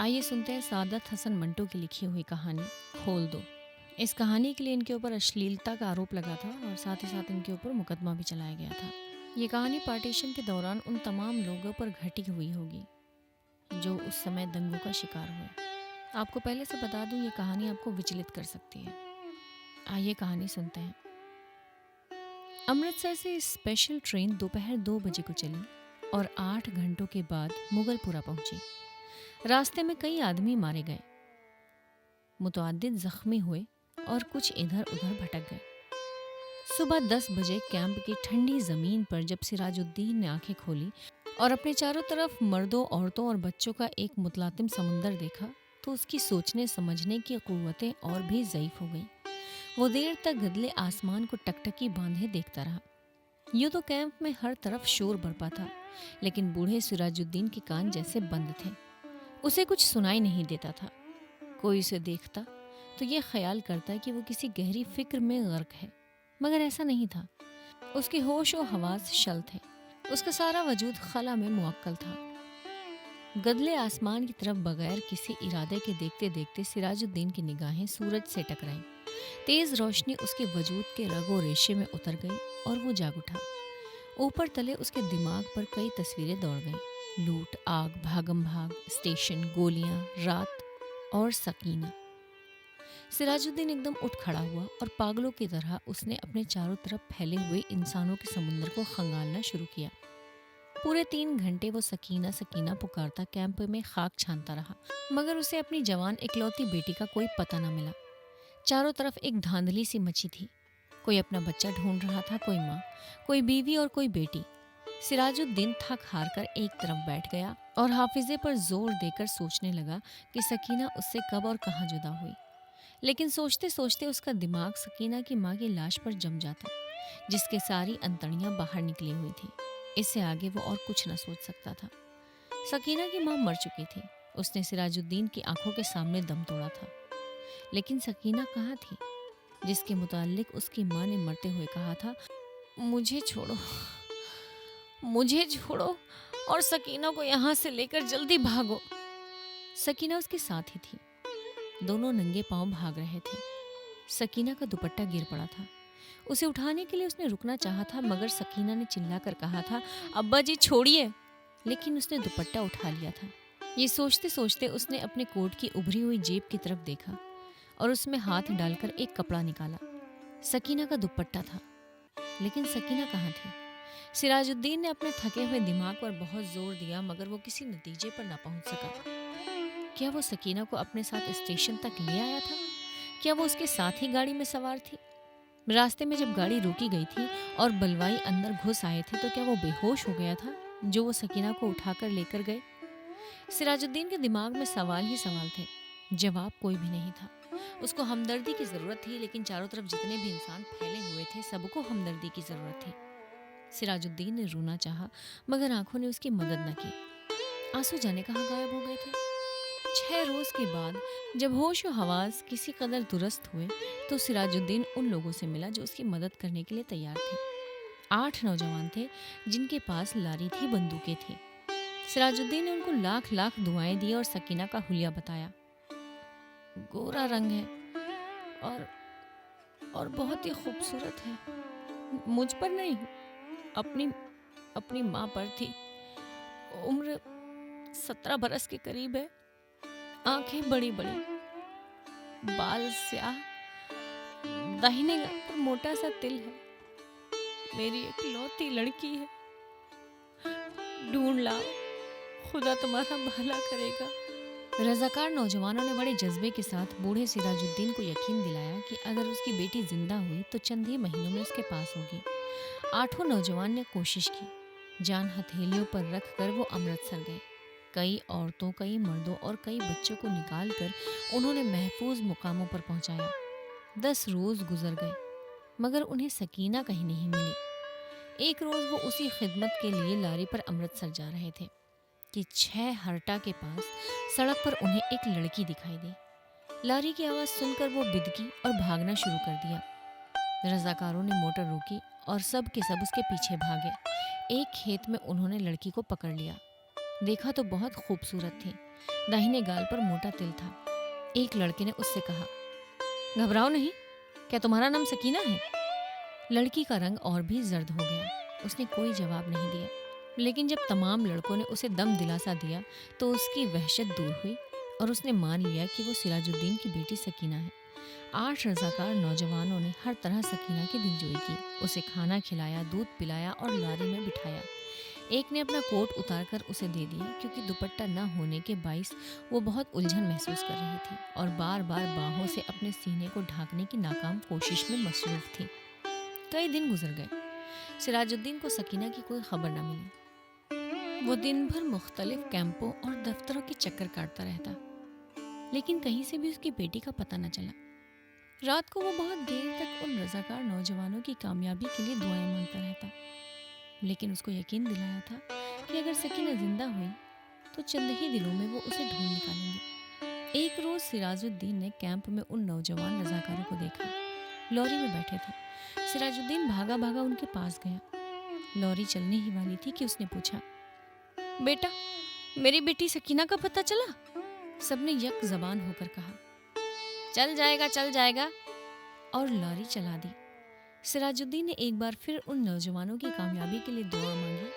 आइए सुनते हैं सादत हसन मंटो की लिखी हुई कहानी खोल दो। इस कहानी के लिए इनके ऊपर अश्लीलता का आरोप लगा था और साथ ही साथ इनके ऊपर मुकदमा भी चलाया गया था। ये कहानी पार्टीशन के दौरान उन तमाम लोगों पर घटी हुई होगी जो उस समय दंगों का शिकार हुए। आपको पहले से बता दूं, ये कहानी आपको विचलित कर सकती है। आइए कहानी सुनते हैं। अमृतसर से स्पेशल ट्रेन दोपहर 2 बजे को चली और 8 घंटों के बाद मुगलपुरा पहुंची। रास्ते में कई आदमी मारे गए, मुतअद्दिद जख्मी हुए और कुछ इधर उधर भटक गए। सुबह 10 बजे कैंप की ठंडी जमीन पर जब सिराजुद्दीन ने आंखें खोली और अपने चारों तरफ मर्दों, औरतों और बच्चों का एक मुतलातिम समुंदर देखा तो उसकी सोचने समझने की कुव्वतें और भी ज़ईफ हो गईं। वो देर तक गदले आसमान को टकटकी बांधे देखता रहा। यूँ तो कैंप में हर तरफ शोर बरपा था, लेकिन बूढ़े सिराजुद्दीन के कान जैसे बंद थे। उसे कुछ सुनाई नहीं देता था। कोई उसे देखता तो ये ख्याल करता कि वो किसी गहरी फिक्र में गर्क है, मगर ऐसा नहीं था। उसके होश और हवास शल थे। उसका सारा वजूद खला में मुअक्कल था। गदले आसमान की तरफ बगैर किसी इरादे के देखते देखते सिराजुद्दीन की निगाहें सूरज से टकराईं। तेज रोशनी उसके वजूद के रगो रेशे में उतर गई और वो जाग उठा। ऊपर तले उसके दिमाग पर कई तस्वीरें दौड़ गईं। लूट, आग, भागम भाग, स्टेशन, गोलियां, रात और सकीना। सिराजुद्दीन एकदम उठ खड़ा हुआ और पागलों की तरह उसने अपने चारों तरफ फैले हुए इंसानों के समुद्र को खंगालना शुरू किया। पूरे 3 घंटे वो सकीना सकीना पुकारता कैंप में खाक छानता रहा, मगर उसे अपनी जवान इकलौती बेटी का कोई पता न मिला। चारों तरफ एक धांधली सी मची थी। कोई अपना बच्चा ढूंढ रहा था, कोई माँ, कोई बीवी और कोई बेटी। सिराजुद्दीन थक हार कर एक तरफ बैठ गया और हाफिजे पर जोर देकर सोचने लगा कि सकीना उससे कब और कहाँ जुदा हुई। लेकिन सोचते सोचते उसका दिमाग सकीना की माँ की लाश पर जम जाता, जिसके सारी अंतड़ियाँ बाहर निकली हुई थी। इससे आगे वो और कुछ न सोच सकता था। सकीना की माँ मर चुकी थी। उसने सिराजुद्दीन की आंखों के सामने दम तोड़ा था। लेकिन सकीना कहाँ थी, जिसके मुताल्लिक उसकी माँ ने मरते हुए कहा था, मुझे छोड़ो, मुझे छोड़ो और सकीना को यहाँ से लेकर जल्दी भागो। सकीना उसके साथ ही थी। दोनों नंगे पांव भाग रहे थे। सकीना का दुपट्टा गिर पड़ा था। उसे उठाने के लिए उसने रुकना चाहा था, मगर सकीना ने चिल्लाकर कहा था, अब्बा जी छोड़िए। लेकिन उसने दुपट्टा उठा लिया था। ये सोचते सोचते उसने अपने कोट की उभरी हुई जेब की तरफ देखा और उसमें हाथ डालकर एक कपड़ा निकाला। सकीना का दुपट्टा था, लेकिन सकीना कहाँ थी? सिराजुद्दीन ने अपने थके हुए दिमाग पर बहुत जोर दिया, मगर वो किसी नतीजे पर ना पहुंच सका। क्या वो सकीना को अपने साथ स्टेशन तक ले आया था? क्या वो उसके साथ ही गाड़ी में सवार थी? रास्ते में जब गाड़ी रोकी गई थी और बलवाई अंदर घुस आए थे, तो क्या वो बेहोश हो गया था जो वो सकीना को उठाकर लेकर गए? सिराजुद्दीन के दिमाग में सवाल ही सवाल थे, जवाब कोई भी नहीं था। उसको हमदर्दी की जरूरत थी, लेकिन चारों तरफ जितने भी इंसान फैले हुए थे, सबको हमदर्दी की जरूरत थी। सिराजुद्दीन ने रोना चाहा, मगर आंखों ने उसकी मदद न की। आंसू जाने कहाँ गायब हो गए थे। 6 रोज के बाद जब होश और हवास किसी कदर दुरुस्त हुए, तो सिराजुद्दीन उन लोगों से मिला जो उसकी मदद करने के लिए तैयार थे। 8 नौजवान थे जिनके पास लारी थी, बंदूकें थी। सिराजुद्दीन ने उनको लाख लाख दुआएं दी और सकीना का हुलिया बताया। गोरा रंग है और बहुत ही खूबसूरत है। मुझ पर नहीं, अपनी अपनी माँ पर थी। उम्र 17 बरस के करीब है। आंखें बड़ी बड़ी, बाल स्याह, दाहिने गाल पर मोटा सा तिल है। मेरी इकलौती लड़की है। ढूंढ लाओ, खुदा तुम्हारा भला करेगा। रजाकार नौजवानों ने बड़े जज्बे के साथ बूढ़े सिराजुद्दीन को यकीन दिलाया कि अगर उसकी बेटी जिंदा हुई तो चंद ही महीनों में उसके पास होगी। 8 नौजवान ने कोशिश की। जान हथेलियों पर रख कर वो अमृतसर गए। कई औरतों, कई मर्दों और कई बच्चों को निकाल कर उन्होंने महफूज मुकामों पर पहुंचाया। 10 रोज गुजर गए, मगर उन्हें सकीना कहीं नहीं मिली। एक रोज वो उसी खिदमत के लिए लारी पर अमृतसर जा रहे थे कि 6 हरटा के पास सड़क पर उन्हें एक लड़की दिखाई दी। लारी की आवाज़ सुनकर वो बिदकी और भागना शुरू कर दिया। रजाकारों ने मोटर रोकी और सब के सब उसके पीछे भागे। एक खेत में उन्होंने लड़की को पकड़ लिया। देखा तो बहुत खूबसूरत थी। दाहिने गाल पर मोटा तिल था। एक लड़के ने उससे कहा, घबराओ नहीं, क्या तुम्हारा नाम सकीना है? लड़की का रंग और भी जर्द हो गया। उसने कोई जवाब नहीं दिया, लेकिन जब तमाम लड़कों ने उसे दम दिलासा दिया तो उसकी वहशत दूर हुई और उसने मान लिया कि वो सिराजुद्दीन की बेटी सकीना है। 8 रजाकार नौजवानों ने हर तरह सकीना की दिलजोई की। उसे खाना खिलाया, दूध पिलाया और लारी में बिठाया। एक ने अपना कोट उतारकर उसे दे दिया, क्योंकि दुपट्टा न होने के बाइस वो बहुत उलझन महसूस कर रही थी और बार बार बाहों से अपने सीने को ढांकने की नाकाम कोशिश में मसरूफ थी। कई दिन गुजर गए। सिराजुद्दीन को सकीना की कोई खबर न मिली। वो दिन भर मुख्तलिफ कैंपों और दफ्तरों के चक्कर काटता रहता, लेकिन कहीं से भी उसकी बेटी का पता न चला। रात को वो बहुत देर तक उन रजाकार नौजवानों की कामयाबी के लिए दुआएं मांगता रहता, लेकिन उसको यकीन दिलाया था कि अगर सकीना जिंदा हुई तो चंद ही दिनों में वो उसे ढूंढ निकालेंगे। एक रोज सिराजुद्दीन ने कैंप में उन नौजवान रजाकारों को देखा। लॉरी में बैठे थे। सिराजुद्दीन भागा भागा उनके पास गया। लॉरी चलने ही वाली थी कि उसने पूछा, बेटा, मेरी बेटी सकीना का पता चला? सबने यक जबान होकर कहा, चल जाएगा चल जाएगा, और लॉरी चला दी। सिराजुद्दीन ने एक बार फिर उन नौजवानों की कामयाबी के लिए दुआ मांगी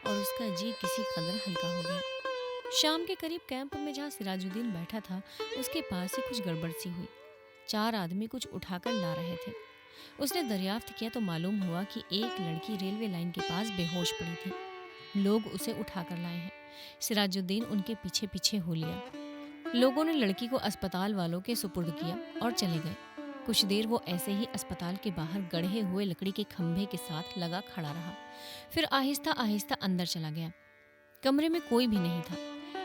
और उसका जी किसी कदर हल्का हो गया। शाम के करीब कैंप में जहाँ सिराजुद्दीन बैठा था, उसके पास ही कुछ गड़बड़ सी हुई। 4 आदमी कुछ उठाकर ला रहे थे। उसने दरियाफ्त किया तो मालूम हुआ कि एक लड़की रेलवे लाइन के पास बेहोश पड़ी थी। लोग उसे उठाकर लाए हैं। सिराजुद्दीन उनके पीछे पीछे हो लिया। लोगों ने लड़की को अस्पताल वालों के सुपुर्द किया और चले गए। कुछ देर वो ऐसे ही अस्पताल के बाहर गढ़े हुए लकड़ी के खंभे के साथ लगा खड़ा रहा। फिर आहिस्ता आहिस्ता अंदर चला गया। कमरे में कोई भी नहीं था।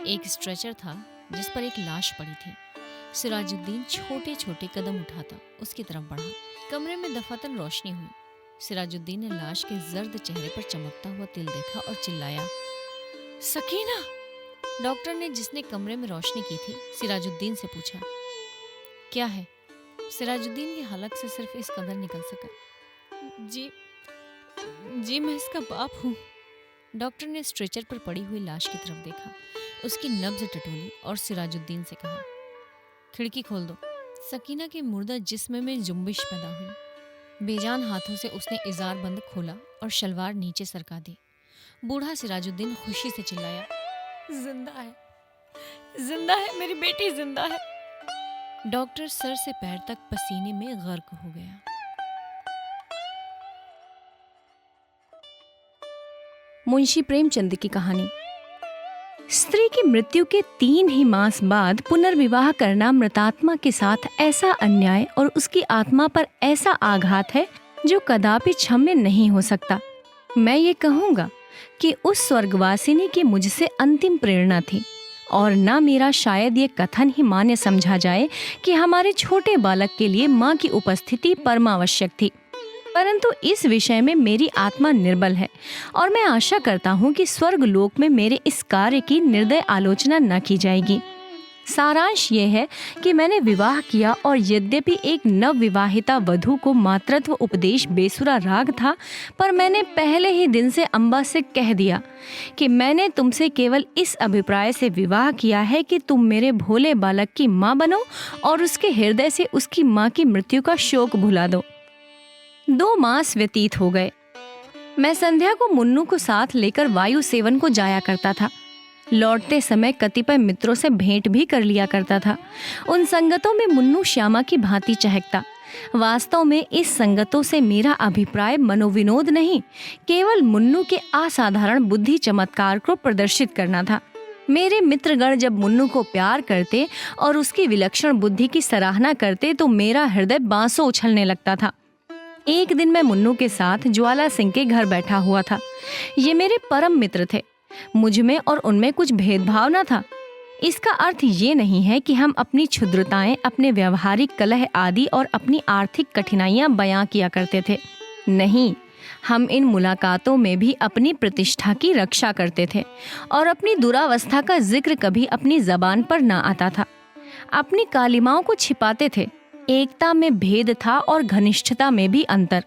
एक स्ट्रेचर था जिस पर एक लाश पड़ी थी। सिराजुद्दीन छोटे छोटे कदम उठाता उसकी तरफ बढ़ा। कमरे में दफातन रोशनी हुई। सिराजुद्दीन ने लाश के जर्द चेहरे पर चमकता हुआ तिल देखा और चिल्लाया, सकीना! डॉक्टर ने, जिसने कमरे में रोशनी की थी, सिराजुद्दीन से पूछा, क्या है? सिराजुद्दीन की हलक से सिर्फ इस कदर निकल सका, जी मैं इसका बाप हूँ। डॉक्टर ने स्ट्रेचर पर पड़ी हुई लाश की तरफ देखा, उसकी नब्ज टटोली और सिराजुद्दीन से कहा, खिड़की खोल दो। सकीना के मुर्दा जिस्म में जुम्बिश पैदा हुई। बेजान हाथों से उसने इजार बंद खोला और शलवार नीचे सरका दी। बूढ़ा सिराजुद्दीन खुशी से चिल्लाया, जिंदा है, मेरी बेटी जिंदा है। डॉक्टर सर से पैर तक पसीने में गर्क हो गया। मुंशी प्रेमचंद की कहानी। स्त्री की मृत्यु के 3 ही मास बाद पुनर्विवाह करना मृतात्मा के साथ ऐसा अन्याय और उसकी आत्मा पर ऐसा आघात है जो कदापि क्षम्य नहीं हो सकता। मैं ये कहूँगा कि उस स्वर्गवासिनी की मुझसे अंतिम प्रेरणा थी, और न मेरा शायद ये कथन ही मान्य समझा जाए कि हमारे छोटे बालक के लिए माँ की उपस्थिति परमावश्यक थी, परंतु इस विषय में मेरी आत्मा निर्बल है और मैं आशा करता हूँ कि स्वर्ग लोक में मेरे इस कार्य की निर्दय आलोचना न की जाएगी। सारांश ये है कि मैंने विवाह किया, और यद्यपि एक नवविवाहिता वधू को मातृत्व उपदेश बेसुरा राग था, पर मैंने पहले ही दिन से अम्बा से कह दिया कि मैंने तुमसे केवल इस अभिप्राय से विवाह किया है कि तुम मेरे भोले बालक की माँ बनो और उसके हृदय से उसकी माँ की मृत्यु का शोक भुला दो। 2 मास व्यतीत हो गए। मैं संध्या को मुन्नू को साथ लेकर वायु सेवन को जाया करता था। लौटते समय कतिपय मित्रों से भेंट भी कर लिया करता था। उन संगतों में मुन्नू श्यामा की भांति चहकता। वास्तव में इस संगतों से मेरा अभिप्राय मनोविनोद नहीं, केवल मुन्नू के असाधारण बुद्धि चमत्कार को प्रदर्शित करना था। मेरे मित्रगण जब मुन्नू को प्यार करते और उसकी विलक्षण बुद्धि की सराहना करते तो मेरा हृदय बांसों उछलने लगता था। एक दिन मैं मुन्नू के साथ ज्वाला सिंह के घर बैठा हुआ था। ये मेरे परम मित्र थे। मुझ में और उनमें कुछ भेदभाव न था। इसका अर्थ ये नहीं है कि हम अपनी क्षुद्रताएं, अपने व्यवहारिक कलह आदि और अपनी आर्थिक कठिनाइयां बयां किया करते थे। नहीं, हम इन मुलाकातों में भी अपनी प्रतिष्ठा की रक्षा करते थे और अपनी दुरावस्था का जिक्र कभी अपनी जबान पर न आता था। अपनी कालिमाओं को छिपाते थे। एकता में भेद था और घनिष्ठता में भी अंतर।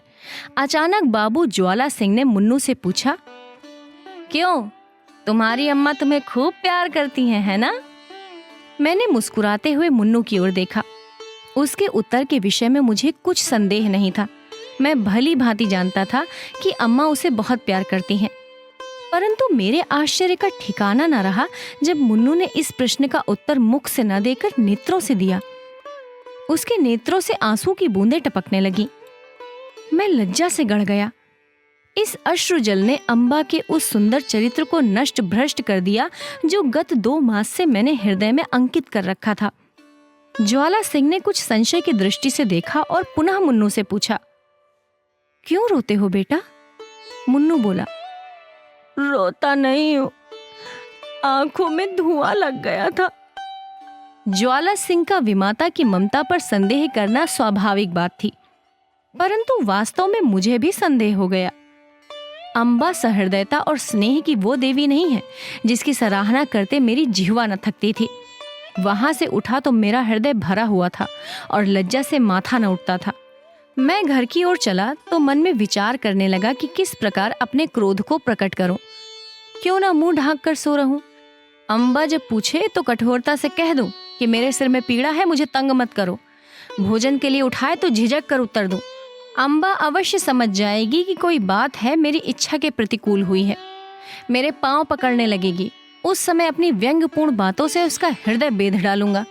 अचानक बाबू ज्वाला सिंह ने मुन्नू से पूछा, क्यों, तुम्हारी अम्मा तुम्हें खूब प्यार करती हैं, है ना? मैंने मुस्कुराते हुए मुन्नू की ओर देखा। उसके उत्तर के विषय में मुझे कुछ संदेह नहीं था। मैं भली भांति जानता था कि अम्मा उसे बहुत प्यार करती हैं। परंतु मेरे आश्चर्य का ठिकाना न रहा जब मुन्नू ने इस प्रश्न का उत्तर मुख से न देकर नेत्रों से दिया। उसके नेत्रों से आंसू की बूंदें टपकने लगी। मैं लज्जा से गड़ गया। इस अश्रु जल ने अम्बा के उस सुंदर चरित्र को नष्ट भ्रष्ट कर दिया जो गत 2 मास से मैंने हृदय में अंकित कर रखा था। ज्वाला सिंह ने कुछ संशय की दृष्टि से देखा और पुनः मुन्नू से पूछा, क्यों रोते हो बेटा? मुन्नू बोला, रोता नहीं हूं, आंखों में धुआं लग गया था। ज्वाला सिंह का विमाता की ममता पर संदेह करना स्वाभाविक बात थी, परंतु वास्तव में मुझे भी संदेह हो गया। अम्बा सहृदयता और स्नेह की वो देवी नहीं है जिसकी सराहना करते मेरी जिह्वा न थकती थी। वहां से उठा तो मेरा हृदय भरा हुआ था और लज्जा से माथा न उठता था। मैं घर की ओर चला तो मन में विचार करने लगा कि किस प्रकार अपने क्रोध को प्रकट करूं। क्यों ना मुंह ढांक कर सो रहूं। अम्बा जब पूछे तो कठोरता से कह दूं कि मेरे सिर में पीड़ा है, मुझे तंग मत करो। भोजन के लिए उठाए तो झिझक कर उत्तर दूं। अम्बा अवश्य समझ जाएगी कि कोई बात है मेरी इच्छा के प्रतिकूल हुई है। मेरे पांव पकड़ने लगेगी। उस समय अपनी व्यंग्यपूर्ण बातों से उसका हृदय बेध डालूंगा।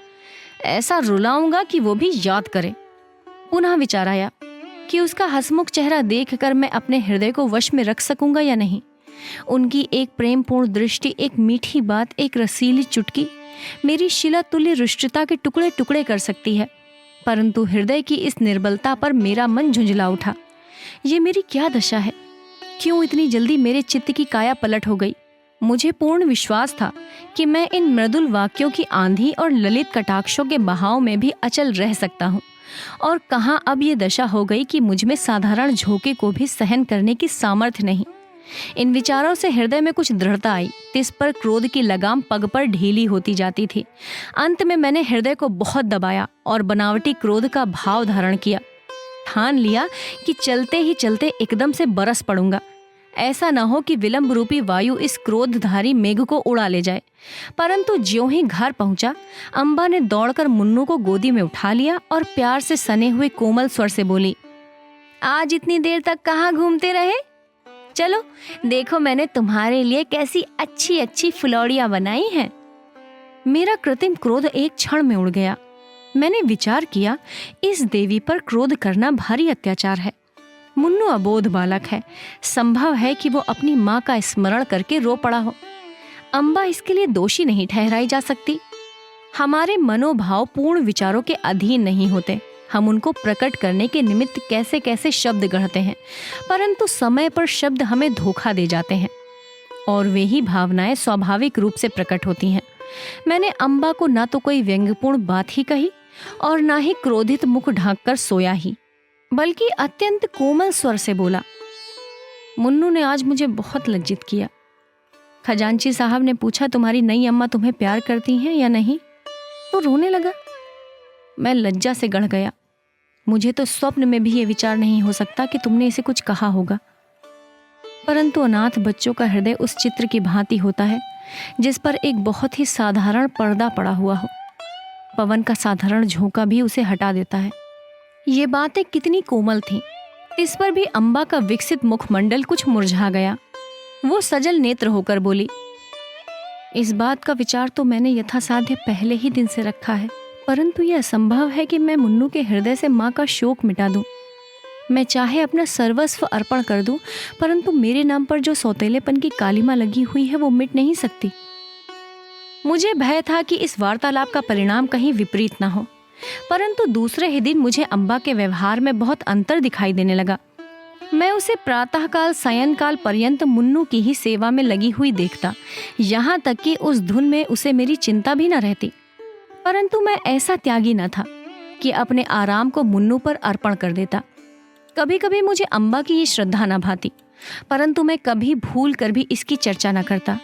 ऐसा रुलाऊंगा कि वो भी याद करे। पुनः विचार आया कि उसका हंसमुख चेहरा देखकर मैं अपने हृदय को वश में रख सकूंगा या नहीं। उनकी एक प्रेमपूर्ण दृष्टि, एक मीठी बात, एक रसीली चुटकी मेरी शिला तुल्य रुष्टता के टुकड़े टुकड़े कर सकती है। परंतु हृदय की इस निर्बलता पर मेरा मन झुंझला उठा। ये मेरी क्या दशा है? क्यों इतनी जल्दी मेरे चित्त की काया पलट हो गई? मुझे पूर्ण विश्वास था कि मैं इन मृदुल वाक्यों की आंधी और ललित कटाक्षों के बहाव में भी अचल रह सकता हूँ, और कहाँ अब ये दशा हो गई कि मुझमें साधारण झोंके को भी सहन करने की सामर्थ्य नहीं। इन विचारों से हृदय में कुछ दृढ़ता आई। तिस पर क्रोध की लगाम पग पर ढीली होती जाती थी। अंत में मैंने हृदय को बहुत दबाया और बनावटी क्रोध का भाव धारण किया। ठान लिया कि चलते ही चलते एकदम से बरस पड़ूंगा। ऐसा न हो कि विलंब रूपी वायु इस क्रोधधारी मेघ को उड़ा ले जाए। परंतु ज्यों ही घर पहुंचा, अम्बा ने दौड़कर मुन्नू को गोदी में उठा लिया और प्यार से सने हुए कोमल स्वर से बोली, आज इतनी देर तक कहाँ घूमते रहे? चलो देखो मैंने तुम्हारे लिए कैसी अच्छी अच्छी फुलौड़ियां बनाई हैं। मेरा कृत्रिम क्रोध एक क्षण में उड़ गया। मैंने विचार किया, इस देवी पर क्रोध करना भारी अत्याचार है। मुन्नू अबोध बालक है। संभव है कि वो अपनी माँ का स्मरण करके रो पड़ा हो। अम्बा इसके लिए दोषी नहीं ठहराई जा सकती। हमारे मनोभाव पूर्ण विचारों के अधीन नहीं होते। हम उनको प्रकट करने के निमित्त कैसे कैसे शब्द गढ़ते हैं, परंतु समय पर शब्द हमें धोखा दे जाते हैं और वे ही भावनाएं स्वाभाविक रूप से प्रकट होती हैं। मैंने अम्बा को ना तो कोई व्यंग्यपूर्ण बात ही कही और ना ही क्रोधित मुख ढांककर सोया ही, बल्कि अत्यंत कोमल स्वर से बोला, मुन्नू ने आज मुझे बहुत लज्जित किया। खजांची साहब ने पूछा, तुम्हारी नई अम्मा तुम्हें प्यार करती हैं या नहीं? तो रोने लगा। मैं लज्जा से गड़ गया। मुझे तो स्वप्न में भी ये विचार नहीं हो सकता कि तुमने इसे कुछ कहा होगा। परंतु अनाथ बच्चों का हृदय उस चित्र की भांति होता है जिस पर एक बहुत ही साधारण पर्दा पड़ा हुआ हो। पवन का साधारण झोंका भी उसे हटा देता है। ये बातें कितनी कोमल थीं। इस पर भी अम्बा का विकसित मुखमंडल कुछ मुरझा गया। वो सजल नेत्र होकर बोली, इस बात का विचार तो मैंने यथासाध्य पहले ही दिन से रखा है, परंतु यह असंभव है कि मैं मुन्नू के हृदय से माँ का शोक मिटा दूं। मैं चाहे अपना सर्वस्व अर्पण कर दूं, परंतु मेरे नाम पर जो सौतेलेपन की कालिमा लगी हुई है वो मिट नहीं सकती। मुझे भय था कि इस वार्तालाप का परिणाम कहीं विपरीत न हो, परंतु दूसरे ही दिन मुझे अम्बा के व्यवहार में बहुत अंतर दिखाई देने लगा। मैं उसे प्रातःकाल सायंकाल पर्यंत मुन्नू की ही सेवा में लगी हुई देखता, यहाँ तक कि उस धुन में उसे मेरी चिंता भी न रहती। परंतु मैं ऐसा त्यागी न था कि अपने आराम को मुन्नू पर अर्पण कर देता। कभी कभी मुझे अम्बा की ये श्रद्धा न भाती, परंतु मैं कभी भूल कर भी इसकी चर्चा न करता।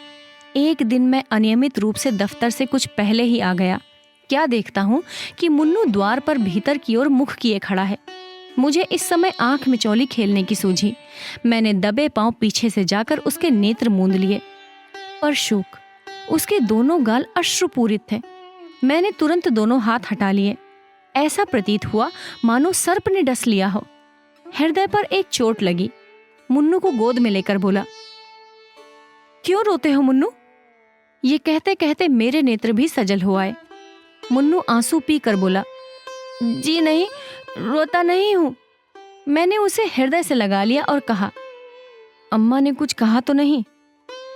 एक दिन मैं अनियमित रूप से दफ्तर से कुछ पहले ही आ गया। क्या देखता हूँ कि मुन्नू द्वार पर भीतर की ओर मुख किए खड़ा है। मुझे इस समय आंख मिचौली खेलने की सूझी। मैंने दबे पांव पीछे से जाकर उसके नेत्र मूंद लिए। पर शोक, उसके दोनों गाल अश्रुपूरित थे। मैंने तुरंत दोनों हाथ हटा लिए। ऐसा प्रतीत हुआ मानो सर्प ने डस लिया हो। हृदय पर एक चोट लगी। मुन्नू को गोद में लेकर बोला, क्यों रोते हो मुन्नू? ये कहते कहते मेरे नेत्र भी सजल हो आए। मुन्नू आंसू पी कर बोला, जी नहीं, रोता नहीं हूं। मैंने उसे हृदय से लगा लिया और कहा, अम्मा ने कुछ कहा तो नहीं?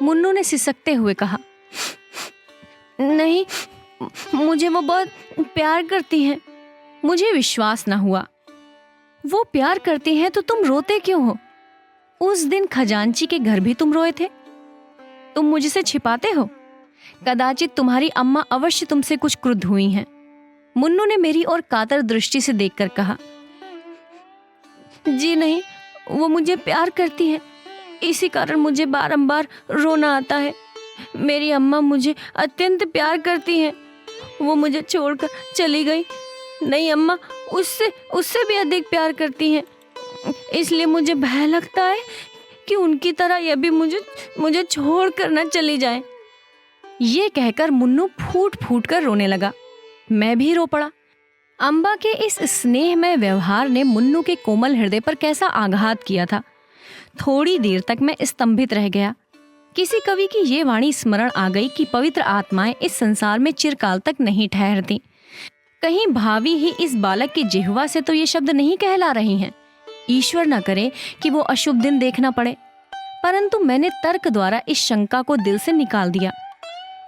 मुन्नू ने सिसकते हुए कहा, नहीं, मुझे वो बहुत प्यार करती हैं। मुझे विश्वास न हुआ। वो प्यार करती हैं तो तुम रोते क्यों हो? उस दिन खजांची के घर भी तुम रोए थे। तुम मुझसे छिपाते हो। कदाचित तुम्हारी अम्मा अवश्य तुमसे कुछ क्रुद्ध हुई हैं। मुन्नू ने मेरी ओर कातर दृष्टि से देखकर कहा, जी नहीं, वो मुझे प्यार करती हैं, इसी कारण मुझे बारंबार रोना आता है। मेरी अम्मा मुझे अत्यंत प्यार करती हैं। वो मुझे छोड़कर चली गई। नहीं, अम्मा उससे भी अधिक प्यार करती हैं। इसलिए मुझे भय लगता है कि उनकी तरह यह भी मुझे छोड़ कर न चली जाए। ये कहकर मुन्नू फूट फूट कर रोने लगा। मैं भी रो पड़ा। अम्बा के इस स्नेहमय व्यवहार ने मुन्नू के कोमल हृदय पर कैसा आघात किया था। थोड़ी देर तक मैं स्तंभित रह गया। किसी कवि की ये वाणी स्मरण आ गई कि पवित्र आत्माएं इस संसार में चिरकाल तक नहीं ठहरती। कहीं भावी ही इस बालक की जिह्वा से तो ये शब्द नहीं कहला रही हैं। ईश्वर न करे कि वो अशुभ दिन देखना पड़े। परंतु मैंने तर्क द्वारा इस शंका को दिल से निकाल दिया।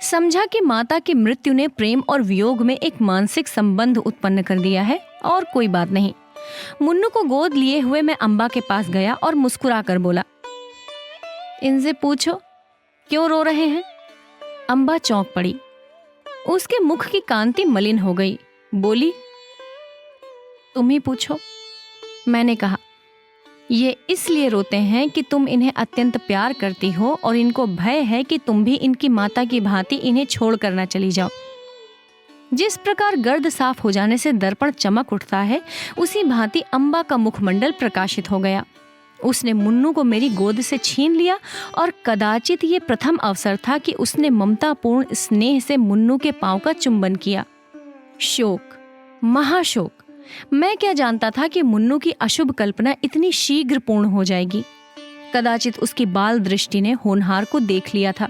समझा कि माता की मृत्यु ने प्रेम और वियोग में एक मानसिक संबंध उत्पन्न कर दिया है और कोई बात नहीं। मुन्नू को गोद लिए हुए मैं अम्बा के पास गया और मुस्कुरा कर बोला, इनसे पूछो क्यों रो रहे हैं? अम्बा चौंक पड़ी। उसके मुख की कांति मलिन हो गई। बोली, तुम ही पूछो। मैंने कहा, ये इसलिए रोते हैं कि तुम इन्हें अत्यंत प्यार करती हो और इनको भय है कि तुम भी इनकी माता की भांति इन्हें छोड़ कर न चली जाओ। जिस प्रकार गर्द साफ हो जाने से दर्पण चमक उठता है, उसी भांति अम्बा का मुखमंडल प्रकाशित हो गया। उसने मुन्नू को मेरी गोद से छीन लिया और कदाचित ये प्रथम अवसर था कि उसने ममतापूर्ण स्नेह से मुन्नू के पांव का चुंबन किया। शोक, महाशोक। मैं क्या जानता था कि मुन्नू की अशुभ कल्पना इतनी शीघ्र पूर्ण हो जाएगी। कदाचित उसकी बाल दृष्टि ने होनहार को देख लिया था।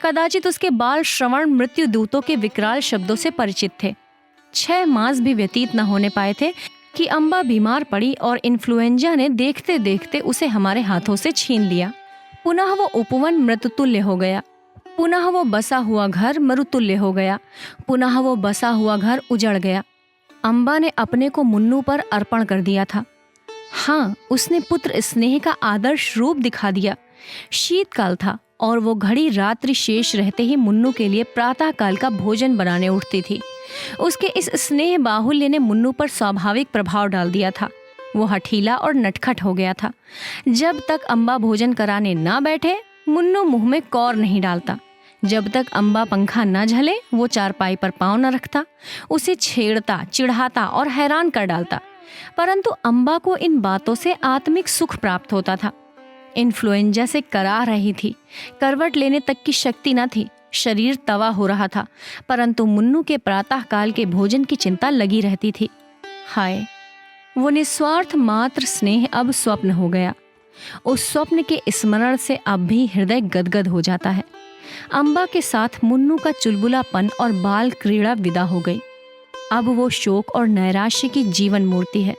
कदाचित उसके बाल श्रवण मृत्यु दूतों के विकराल शब्दों से परिचित थे। 6 मास भी व्यतीत न होने पाए थे कि अम्बा बीमार पड़ी और इन्फ्लुएंजा ने देखते देखते उसे हमारे हाथों से छीन लिया। पुनः वो उपवन मृततुल्य हो गया। पुनः वो बसा हुआ घर मरुतुल्य हो गया। पुनः वो बसा हुआ घर उजड़ गया। अम्बा ने अपने को मुन्नू पर अर्पण कर दिया था। हाँ, उसने पुत्र स्नेह का आदर्श रूप दिखा दिया। शीतकाल था और वो घड़ी रात्रि शेष रहते ही मुन्नू के लिए प्रातः काल का भोजन बनाने उठती थी। उसके इस स्नेह बाहुल्य ने मुन्नू पर स्वाभाविक प्रभाव डाल दिया था। वो हठीला और नटखट हो गया था। जब तक अम्बा भोजन कराने ना बैठे, मुन्नू मुंह में कौर नहीं डालता। जब तक अम्बा पंखा न झले, वो चारपाई पर पांव न रखता। उसे छेड़ता, चिढ़ाता और हैरान कर डालता। परंतु अम्बा को इन बातों से आत्मिक सुख प्राप्त होता था। इन्फ्लुएंजा से कराह रही थी। करवट लेने तक की शक्ति न थी। शरीर तवा हो रहा था। परंतु मुन्नू के प्रातः काल के भोजन की चिंता लगी रहती थी। हाय, वो निस्वार्थ मात्र स्नेह अब स्वप्न हो गया। उस स्वप्न के स्मरण से अब भी हृदय गदगद हो जाता है। अम्बा के साथ मुन्नू का चुलबुलापन और बाल क्रीड़ा विदा हो गई। अब वो शोक और नैराश्य की जीवन मूर्ति है।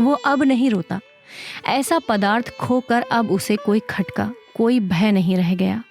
वो अब नहीं रोता। ऐसा पदार्थ खोकर अब उसे कोई खटका, कोई भय नहीं रह गया।